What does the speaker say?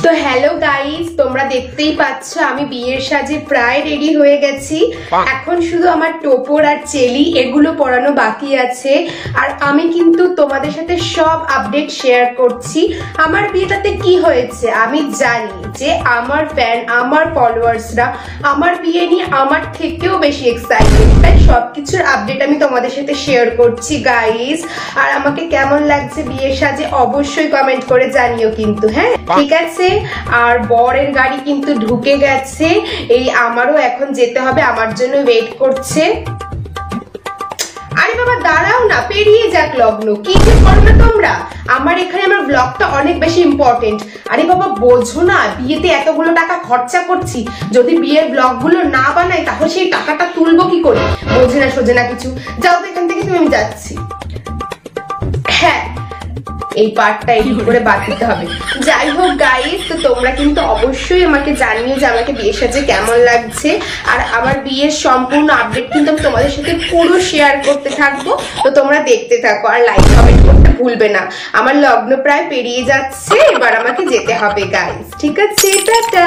তো hello guys, তোমরা দেখতেই পাচ্ছ আমি বিয়ের সাজে প্রায় রেডি হয়ে গেছি। এখন শুধু আমার টোপর আর চেলি এগুলো পরানো বাকি আছে। আর আমি কিন্তু তোমাদের সাথে সব আপডেট শেয়ার করছি। আমার বিয়েটাতে কি হয়েছে আমি জানি যে আমার ফ্যান, আমার ফলোয়ার্সরা আমার বিয়ে নিয়ে আমার থেকেও বেশি এক্সাইটেড, তাই সবকিছুর আপডেট আমি তোমাদের সাথে শেয়ার করছি গাইস। আর আমাকে কেমন লাগছে বিয়ের সাজে অবশ্যই কমেন্ট করে জানিও কিন্তু। হ্যাঁ ঠিক আছে। আর বরের গাড়ি কিন্তু ঢুকে গেছে, এই আমারও এখন যেতে হবে, আমার জন্য ওয়েট করছে। আরে বাবা দাঁড়াও না, পেরিয়ে যাক লগ্ন, কি যে করো না তোমরা। আমার এখানে আমার ব্লগটা অনেক বেশি ইম্পর্টেন্ট। আরে বাবা বোঝো না, বিয়েতে এতগুলো টাকা খরচা করছি, যদি বিয়ের ব্লগগুলো না বানাই তাহলে সেই টাকাটা তুলবো কি করে? বোঝে না সোজে না কিছু। যাও তো এখান থেকে, তুমি, আমি যাচ্ছি। হ্যাঁ এই পার্টটা এডিট করে বাদ দিতে হবে। যাই হোক গাইস, তো তোমরা কিন্তু অবশ্যই আমাকে জানিও যে আমাকে বিয়ের সাজে কেমন লাগছে। আর আমার বিয়ের সম্পূর্ণ আপডেট কিন্তু আমি তোমাদের সাথে পুরো শেয়ার করতে থাকবো। তো তোমরা দেখতে থাকো আর লাইক কমেন্ট করতে ভুলবে না। আমার লগ্ন প্রায় পেরিয়ে যাচ্ছে, এবার আমাকে যেতে হবে গাইস। ঠিক আছে, টাটা।